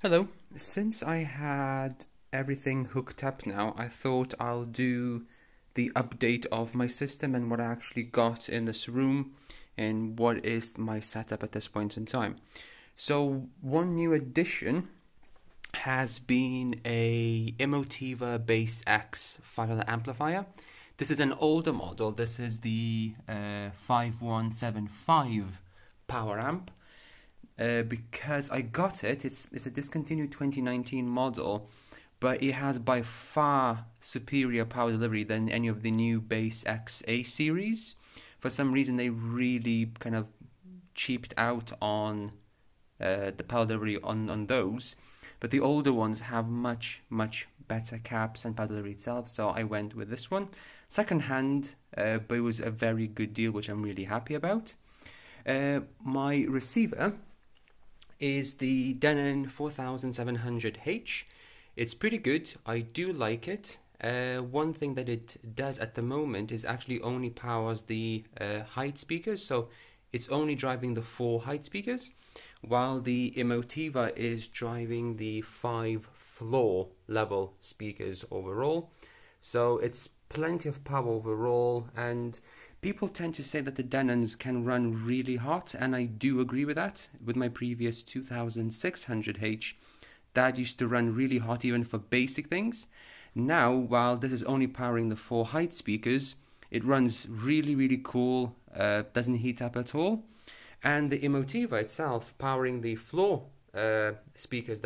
Hello. Since I had everything hooked up now, I thought I'll do the update of my system and what I actually got in this room and what is my setup at this point in time. So one new addition has been a Emotiva BasX 500 amplifier. This is an older model. This is the 5175 power amp. Because I got it, it's a discontinued 2019 model, but it has by far superior power delivery than any of the new BasX A series. For some reason, they really kind of cheaped out on the power delivery on those, but the older ones have much better caps and power delivery itself, so I went with this one. Second hand, but it was a very good deal, which I'm really happy about. My receiver is the Denon AVR-X4700H. It's pretty good. I do like it. One thing that it does at the moment is actually only powers the height speakers, so it's only driving the 4 height speakers, while the Emotiva is driving the 5 floor level speakers overall. So it's plenty of power overall, and people tend to say that the Denons can run really hot, and I do agree with that. With my previous 2600H, that used to run really hot even for basic things. Now, while this is only powering the 4 height speakers, it runs really cool, doesn't heat up at all. And the Emotiva itself, powering the floor speakers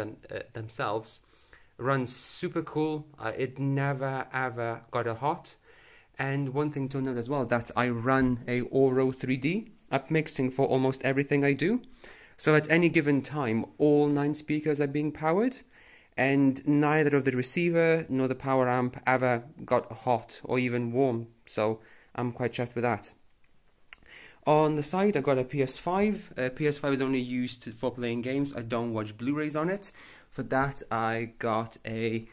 themselves, runs super cool. It never ever got a hot. And one thing to note as well, that I run a Auro 3D upmixing for almost everything I do. So at any given time, all 9 speakers are being powered, and neither of the receiver nor the power amp ever got hot or even warm. So I'm quite chuffed with that. On the side, I got a PS5. PS5 is only used for playing games. I don't watch Blu-rays on it. For that, I got a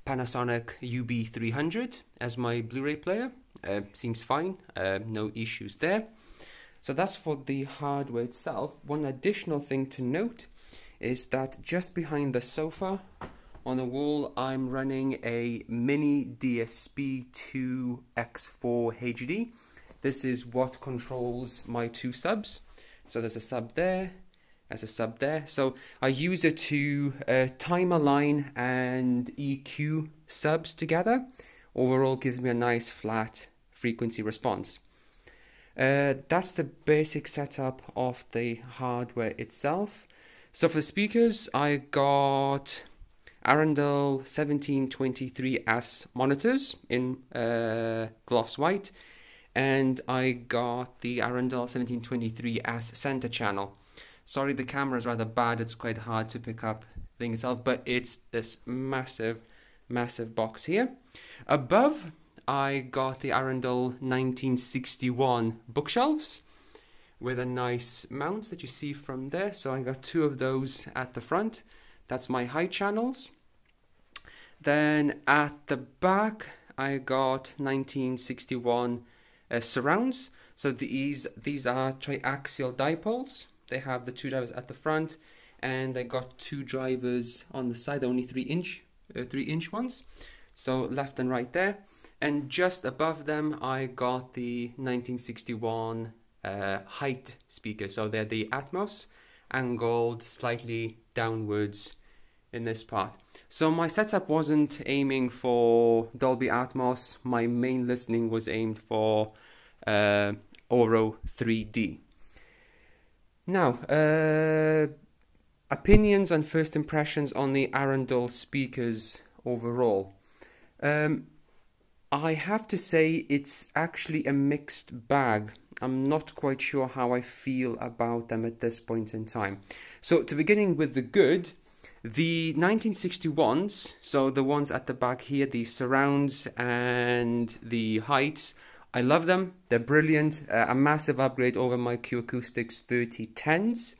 Panasonic UB300 as my Blu-ray player. Seems fine, no issues there. So that's for the hardware itself. One additional thing to note is that just behind the sofa on the wall, I'm running a MiniDSP 2X4 HD. This is what controls my 2 subs. So there's a sub there, there's a sub there. So I use it to time align and EQ subs together. Overall gives me a nice flat frequency response. That's the basic setup of the hardware itself. So for speakers, I got Arendal 1723S monitors in gloss white, and I got the Arendal 1723S center channel. Sorry, the camera is rather bad. It's quite hard to pick up the thing itself, but it's this massive box here. Above, I got the Arendal 1961 bookshelves with a nice mount that you see from there. So I got 2 of those at the front. That's my high channels. Then at the back, I got 1961 surrounds. So these are triaxial dipoles. They have the 2 drivers at the front, and I got 2 drivers on the side, only 3-inch ones. So left and right there. And just above them, I got the 1961 height speakers. So they're the Atmos, angled slightly downwards in this part. So my setup wasn't aiming for Dolby Atmos. My main listening was aimed for Auro 3D. Now, opinions and first impressions on the Arendal speakers overall. I have to say it's actually a mixed bag. I'm not quite sure how I feel about them at this point in time. So to beginning with the good, the 1961s, so the ones at the back here, the surrounds and the heights, I love them. They're brilliant. A massive upgrade over my Q Acoustics 3010s.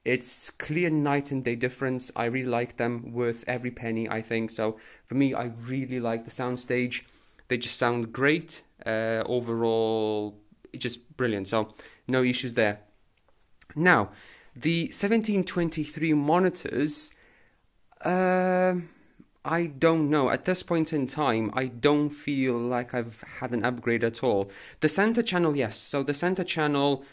It's clear night and day difference. I really like them, worth every penny, I think. So for me, I really like the soundstage. They just sound great. Overall, just brilliant. So no issues there. Now, the 1723 monitors, I don't know. At this point in time, I don't feel like I've had an upgrade at all. The center channel, yes. So the center channel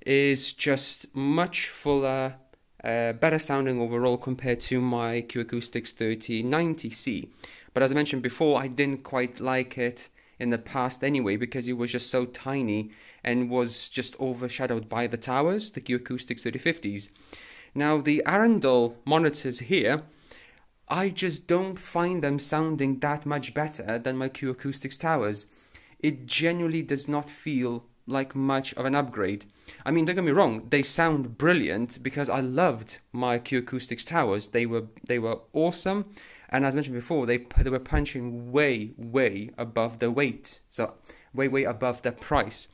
is just much fuller, better sounding overall compared to my Q Acoustics 3090C. But as I mentioned before, I didn't quite like it in the past anyway, because it was just so tiny and was just overshadowed by the towers, the Q Acoustics 3050s. Now the Arendal monitors here, I just don't find them sounding that much better than my Q Acoustics towers. It genuinely does not feel like much of an upgrade. I mean, don't get me wrong, they sound brilliant because I loved my Q Acoustics towers. They were awesome, and as mentioned before, they were punching way above their weight, so way above their price.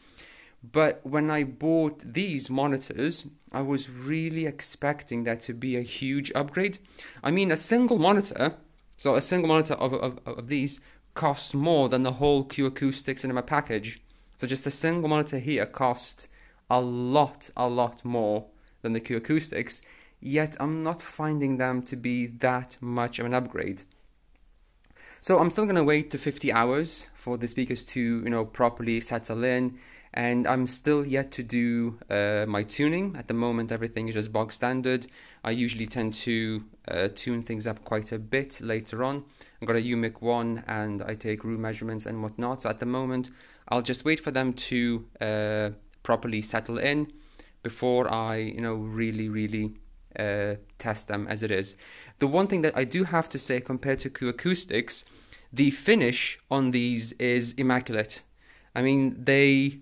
But when I bought these monitors, I was really expecting that to be a huge upgrade. I mean, a single monitor, so a single monitor of these cost more than the whole Q Acoustics Cinema package. So just a single monitor here cost a lot more than the Q Acoustics, yet I'm not finding them to be that much of an upgrade. So I'm still going to wait to 50 hours for the speakers to, properly settle in. And I'm still yet to do my tuning. At the moment, everything is just bog standard. I usually tend to tune things up quite a bit later on. I've got a UMIC 1 and I take room measurements and whatnot. So at the moment, I'll just wait for them to properly settle in before I, really test them as it is. The one thing that I do have to say compared to Q Acoustics, the finish on these is immaculate. I mean, they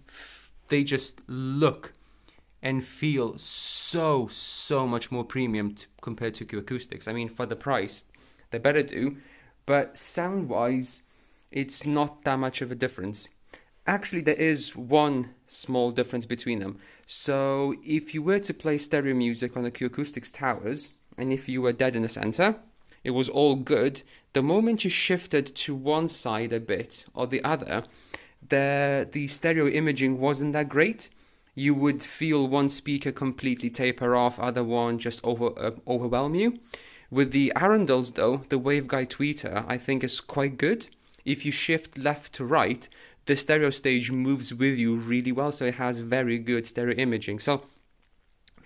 just look and feel so much more premium compared to Q Acoustics. I mean, for the price, they better do. But sound-wise, it's not that much of a difference. Actually, there is one small difference between them. So, if you were to play stereo music on the Q Acoustics towers, and if you were dead in the center, it was all good. The moment you shifted to one side a bit or the other, the stereo imaging wasn't that great. You would feel one speaker completely taper off, other one just overwhelm you. With the Arendals though, the waveguide tweeter I think is quite good. If you shift left to right, the stereo stage moves with you really well, so it has very good stereo imaging. So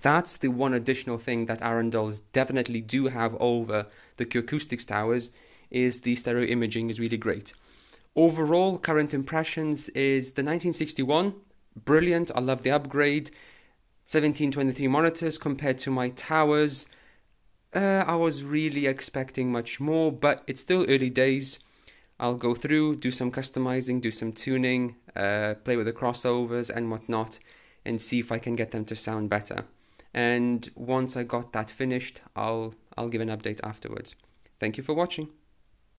that's the one additional thing that Arendals definitely do have over the Q Acoustics towers, is the stereo imaging is really great. Overall, current impressions is the 1961, brilliant, I love the upgrade. 1723 monitors compared to my towers. I was really expecting much more, but it's still early days. I'll go through, do some customizing, do some tuning, play with the crossovers and whatnot, and see if I can get them to sound better. And once I got that finished, I'll give an update afterwards. Thank you for watching.